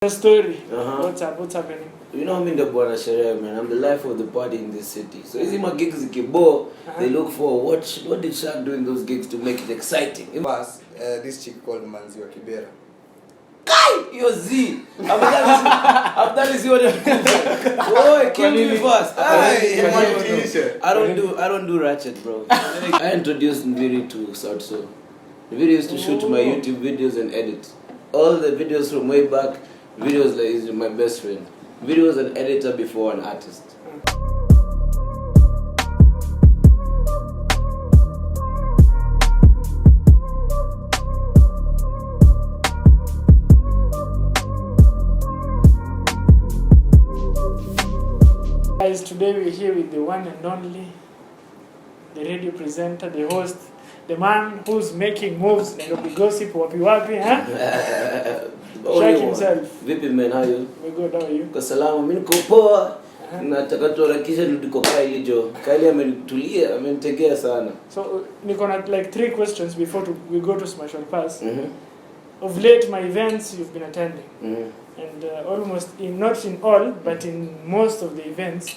The story. What's up? What's happening? You know, I'm in the Bwana Sherehe, man. I'm the life of the party in this city. So, easy my gigs Kibera. They look for what did Shaq do in those gigs to make it exciting? This chick called Manzi wa Kibera. Kai! You're Z! I've done this. Oh, kill me fast. I don't do Ratchet, bro. I introduced Nviiri to Sauti. Nviiri used to shoot my YouTube videos and edit. All the videos from way back. Videos like is my best friend. Nviiri was an editor before an artist. Guys, today we're here with the one and only, the radio presenter, the host, the man who's making moves like a gossip wapi, huh? Shaq himself. Vipi man, how you? We good, how are you? Kwa salama, mimi niko poa. Nataka tuharakishe ndiko Kylie jo. Kylie amenitulia, amenitegea sana. So, niko na like 3 questions before we go to Smash or Pass. Of late, my events you've been attending. And almost not in all, but in most of the events,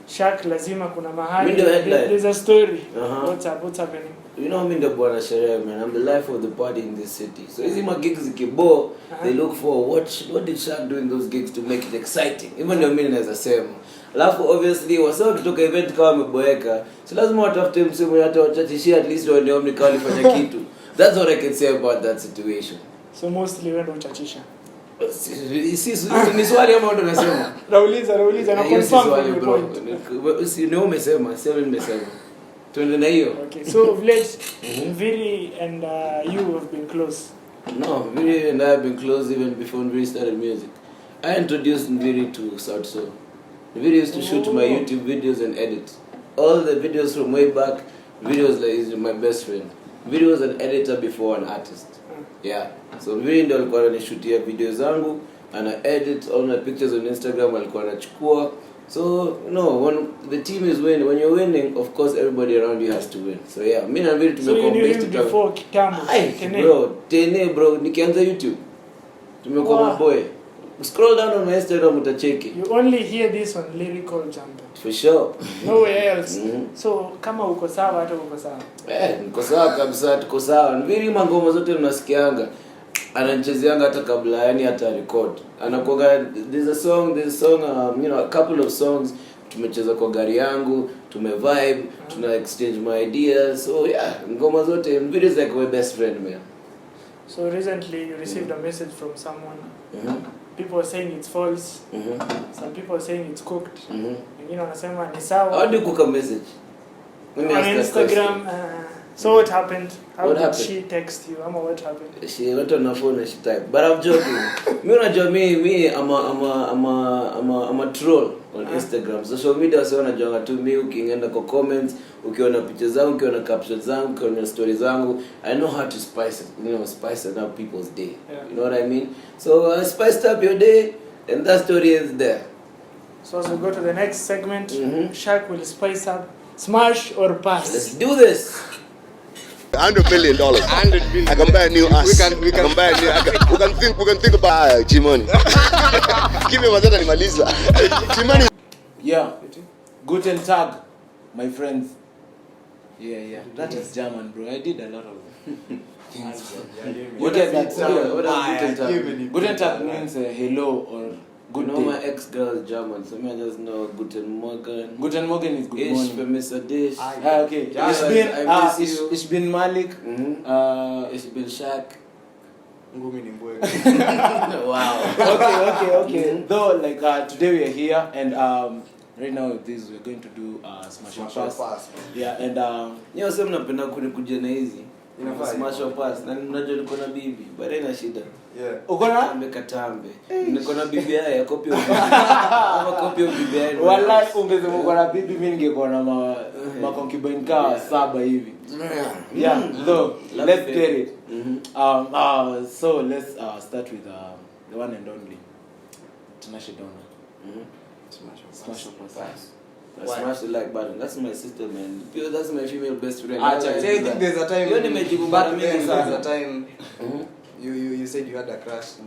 Shaq lazima kuna mahali. There's a story. What's up? What's happening? You know, I'm in the Bwana Sherehe, man. I'm the life of the party in this city. So, easy my gigs Kibera. They look for what did Shaq do in those gigs to make it exciting? Even though mimi naweza sema. Alafu obviously wasao kutoka event kama wameboeka. So lazima watafute msemo hata wachachishia at least waone kama walifanya kitu. That's what I can say about that situation. So mostly when uchachisha. Ni swali ama ndo nasema? Rauliza na confirm your point. Ni umesema, sio nimesema. Tuende na hiyo. Okay, so of late, Nviiri and you have been close. No, Nviiri and I have been close even before Nviiri started music. I introduced Nviiri to Sauti. Nviiri used to shoot my YouTube videos and edit. All the videos from way back, videos like is my best friend. Nviiri was an editor before an artist. Yeah. So Nviiri ndio alikuwa ananishutia videos zangu, ana edit all my pictures on Instagram, alikuwa anachukua. So, when the team is winning, when you're winning, of course everybody around you has to win. So yeah, me and Nviiri tumekuwa based to before kitambo. Bro, nikianza YouTube. Tumekuwa maboy. Scroll down on my Instagram utacheki. You only hear this on Lyrical Jumper. For sure. Nowhere else. So, kama uko sawa hata uko sawa. Niko sawa kabisa, tuko sawa. Nviiri mangoma zote tunasikianga. Ananichezeanga hata kabla yani hata record. Anakuanga there's a song, a couple of songs tumecheza kwa gari yangu, vibe, tuna exchange my ideas. So yeah, ngoma zote Nviiri is like my best friend, man. So recently you received a message from someone. People are saying it's false. Some people are saying it's cooked. Wengine wanasema ni sawa. How do you cook a message? On Instagram. So what happened? How did she text you? What happened? She went on her phone and she typed. But I'm joking. I'm a troll on Instagram. Social media so unajua tu mimi ukienda kwa comments, ukiona picha zangu, ukiona captions zangu, ukiona stories zangu, I know how to spice up people's day. Yeah. You know what I mean? So I spiced up your day and that story is there. So as we go to the next segment, Shaq will spice up Smash or Pass. Let's do this. $100 million. I can buy a new ass. We can buy a new. We can think about G-Money. Give me mazata nimaliza. G-Money. Yeah. Guten Tag, my friends. Yeah. That is German, bro. I did a lot of What does Guten Tag? Guten Tag means hello or good day. My ex-girl is German, so I just know Guten Morgen. Guten Morgen is good morning. Ich vermisse dich. Okay. Ich bin Malik. Ich bin Shaq. Ngumi ni mbwege. Wow. Okay. Though, today we are here and right now we're going to do Smash or Pass. Yeah, and Nyo sema napenda kunikuja na hizi. Smash or Pass. Na unajua niko na bibi, bado ina shida. Yeah. Uko na katambe. Niko na bibi ya copy of bibi. Ama copy of bibi ya. Wallahi ungesema uko na bibi mimi ningekuwa na makonkibine ka 7 hivi. Yeah, so let's get it. So let's start with the one and only Tunashidona. Smash or Pass. I smashed the like button. That's my sister, man. That's my female best friend. I think there's a time. There's a time. You said you had a crush.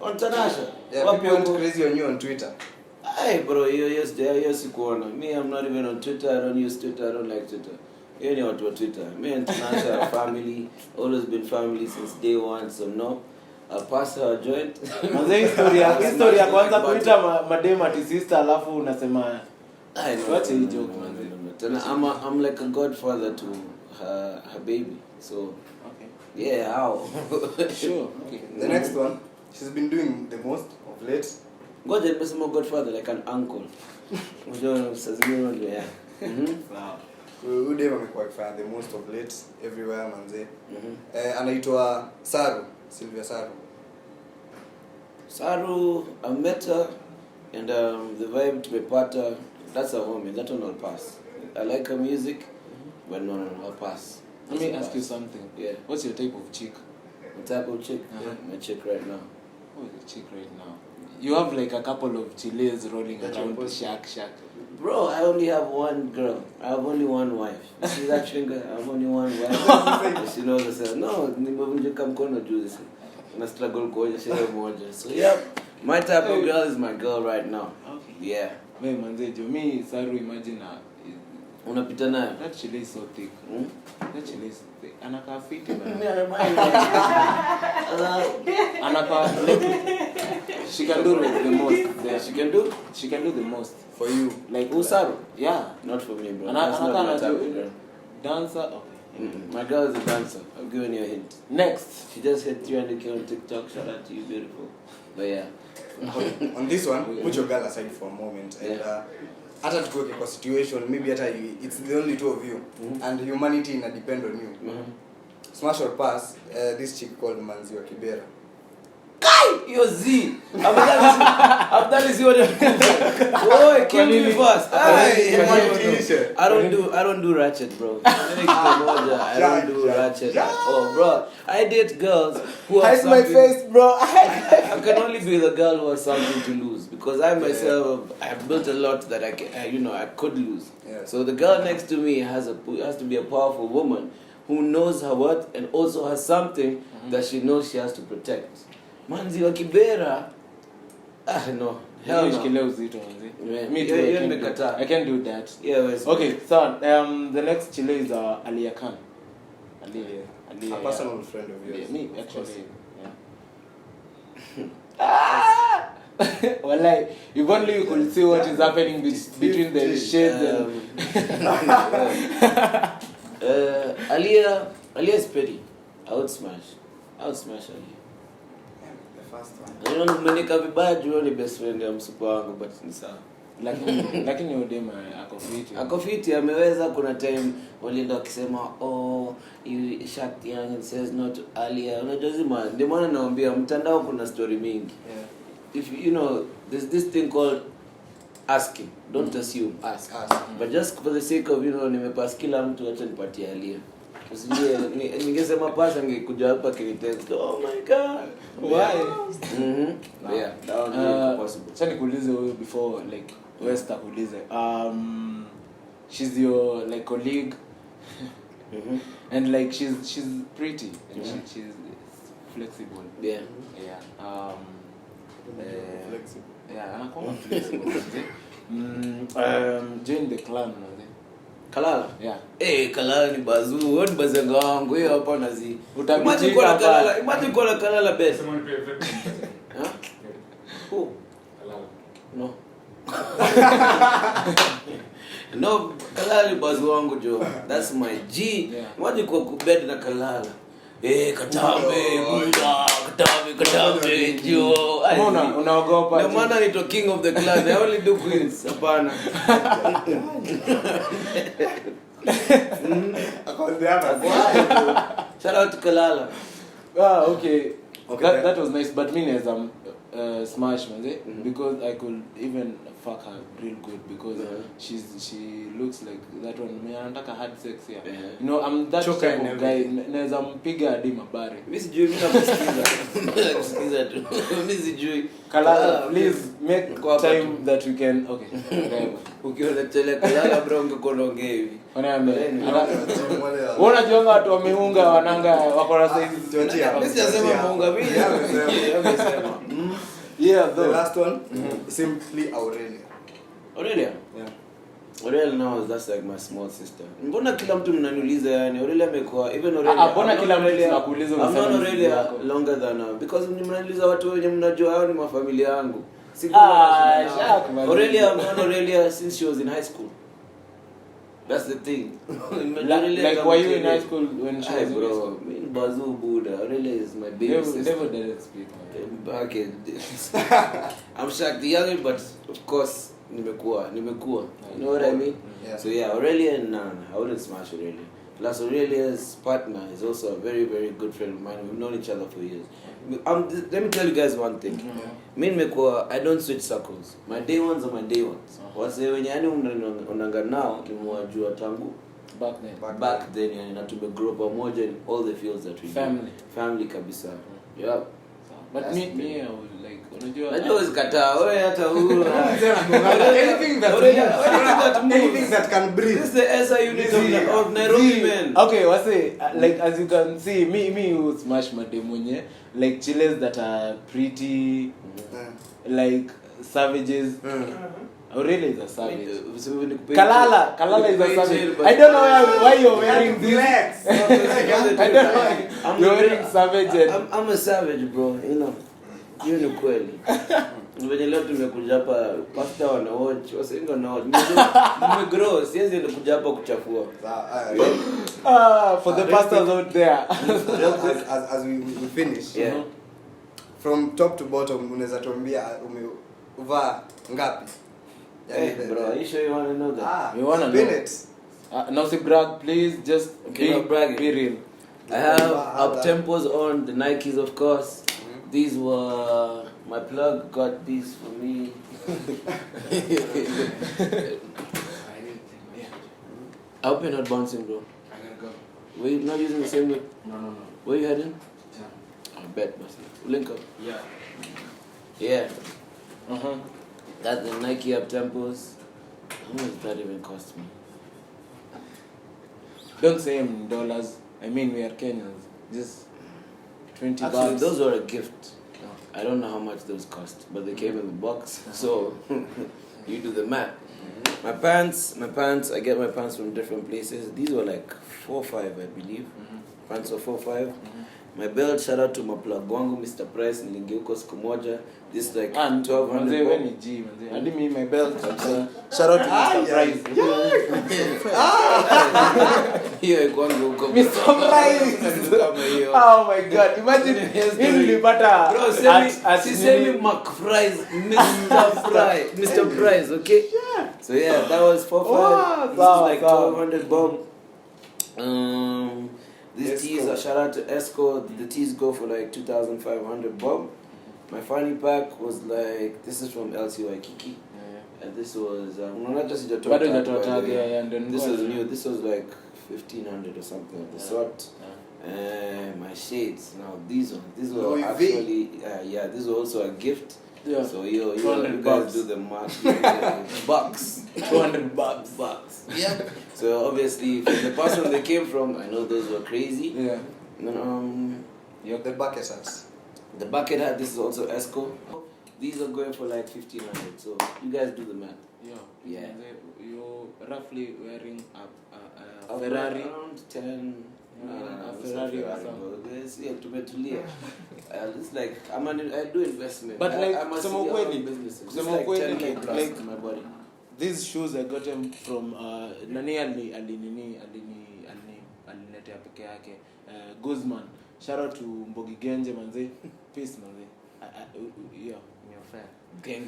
On Tanasha. Yeah, people went crazy on you on Twitter. Hey bro, yes, kuona. Me, I'm not even on Twitter. I don't use Twitter. I don't like Twitter. You know what Twitter. Me and Tanasha are family. Always been family since day one. So no, I'll pass her a joint. Manze history ya kwanza kuita madem ati sister alafu unasema I know. What's a joke, man? I'm like a godfather to her baby. So okay. Yeah, how? Sure. Okay. The next one, she's been doing the most of late. God is my godfather, like an uncle. Yeah. Wow. Udem amekuwa akifanya the most of late everywhere manze. Anaitwa Sylvia Saru. Saru, I met her and the vibe tumepata. That's a homie. That one I'll pass. I like her music, but no, I'll pass. Let me ask you something. Yeah. What's your type of chick? What type of chick? My chick right now. Who is the chick right now? You have like a couple of chiles rolling around Shaq. Bro, I only have one girl. I have only one wife. See that finger? I have only one wife. She knows herself. No, nimevunjika mkono juzi. Na struggle kuonyesha hiyo moja. So yeah, my type of girl is my girl right now. Okay. Yeah. Me manze me Saru imagine Unapita nayo. that chile is so thick. That chile is thick. Anakaa fit man. Anakaa she can do the most. There. She can do the most For you. like Saru? Yeah. Not for me, bro. That's not my type of girl. Dancer. Okay. My girl is a dancer. I'm giving you a hint. Next. She just hit 300k on TikTok. Shout out to you, beautiful. But yeah. On this one, put your girl aside for a moment. And hata tukoke kwa situation, maybe hata it's the only two of you. And humanity ina depend on you. Smash or pass, this chick called Manzi wa Kibera. Yo Z. I've done this. Oh, kill me fast. I don't do Ratchet, bro. I don't do Ratchet. Oh, bro. I date girls who have something. Hide my face, bro. I can only be the girl who has something to lose because I myself I have built a lot that I could lose. Yeah. So the girl next to me has to be a powerful woman who knows her worth and also has something that she knows she has to protect. Manzi wa Kibera. No. Hell no. Me too. I can't do that. Yeah. Okay, so the next chile is Aliyah Khan. Aliyah. A personal friend of yours. Yeah, me actually. Yeah. Well, like if only you could see what is happening between the shades. Aliyah is pretty. I would smash Aliyah. I don't menika vibaya juu ni best friend ya msupa wangu but ni sawa. Lakini udema ako fit ameweza. Kuna time walienda wakisema Shaq Yungin says not to Aliyah. Unajua zima ndio maana naambia mtandao kuna story mingi. Yeah. If you know there's this thing called asking. Don't assume, ask. But just for the sake of nimepass kila mtu acha nipatie Aliyah. Ningesema pasa ngekuja hapa kinitext. Oh my god. Why? Yeah, that would be possible. Sasa nikuulize wewe before like Westa kuulize. She's your like colleague. And like she's pretty and she's flexible. Yeah. Yeah. Flexible. Yeah, anakuwa flexible. Join the clan. Kalala? Yeah. Kalala ni bazuu. Wewe ni bazenga wangu. Hiyo hapa nazi. Imagine kwa Kalala. Imagine kwa Kalala best. Someone pay a Huh? Who? Kalala. No. No, Kalala ni bazuu wangu jo. That's my G. Yeah. Imagine kwa kubed na Kalala. Katambe, buda, katambe, jo. Unaogopa. The man is the king of the clan. They only do queens. Hapana. Shout out to Kalala. Okay. That was nice, but me as Smash manze because I could even fuck her real good because she looks like that one. Mimi anataka hard sex here. You know, I'm that Choker type of guy. Naweza mpiga hadi mabare. Mimi sijui mimi nakusikiza tu. Mimi sijui. Kalala, please make time that we can. Okay. Ukiona tele kalala bro ungekuongea hivi. Unajua watu wameunga wananga wako na size. Mimi sijasema muunga mimi. Nimesema. Yeah, the last one simply Aurelia. Yeah. Aurelia now that's like my small sister. Mbona kila mtu mnaniuliza yani Aurelia amekuwa even Aurelia. Mbona kila mtu anakuuliza unasema Aurelia longer than her because mnaniuliza watu wenye mnajua hao ni mafamilia yangu. Shaq. Aurelia since she was in high school. That's the thing. Like were you in high school when she was in high school? Bazoo Buddha. Aurelia is my baby sister. Never did speak. Okay. I'm Shaq the younger, but of course nimekuwa. You know what I mean? Yeah. So yeah, Aurelia and Nana. I wouldn't smash Aurelia. Plus Aurelia's partner is also a very, very good friend of mine. We've known each other for years. Let me tell you guys one thing. Me nimekuwa I don't switch circles. My day ones are my day ones. Wase wenye yani unanga now nimewajua tangu back then yani na tumegrow pamoja in all the fields that we do. Family kabisa. Yeah. But me I would like unajua kataa wewe hata huru anything that can breathe. This is the SI unit of Nairobi men. Okay, wase like as you can see me who smash my mwenye like chiles that are pretty like savages. Aurelia is a savage. Kalala is a savage. I don't know why you're wearing this. I don't know. You're wearing savage. I'm a savage, bro. You know. Hiyo ni kweli. Ndio leo tumekuja hapa pasta wana watch. Wasenga na watch. Mmegrow, siwezi nikuja hapa kuchafua. For the pastors out there. As we finish. Yeah. From top to bottom unaweza tuambia umevaa ngapi? Hey, bro, are you sure you want to know that? You want to know it? Now say brag, please. Just be real. I have up tempos on the Nikes, of course. These were my plug got these for me. I hope you're not bouncing, bro. I gotta go. Were you not using the same way? No. Where you heading? I bet, link up. Yeah. That's the Nike up tempos. How much did that even cost me? Don't say in dollars. I mean, we are Kenyans. Just 20 Actually, bucks. those were a gift. I don't know how much those cost, but they came in the box. So you do the math. My pants. I get my pants from different places. These were like 4-5, I believe. Pants were 4-5. My belt, shout out to my plug wangu Mr. Price nilingeuko siku moja. This is like 1200. When you G, manze. I didn't mean my belt. Shout out to Mr. Price. Hiyo kwangu huko. Mr. Price. Oh my god. Imagine hii nilipata semi McFries Mr. Price, okay? So yeah, that was 4-5. This is like 1200 bomb. These tees are shout out to Esco. The tees go for like 2,500 bob. My fanny pack was like, this is from LC Waikiki. And this was this was new. This was like 1,500 or something of the sort. My shades. Now these were actually these were also a gift. Yeah. So you guys do the math. Bucks. 200 bucks. Yeah. So obviously from the person they came from, I know those were crazy. Yeah. The bucket hats. The bucket hat, this is also Esco. These are going for like 1,500. So you guys do the math. Yeah. You're roughly wearing a Ferrari around 10. A Ferrari or something. It's like I do investment. But like some businesses. It's like 10K plus like my body. These shoes I got them from nani aliniletea peke yake Guzman. Shout out to Mbogi Genje manze. Peace manze. Yeah, you're fair. Gang.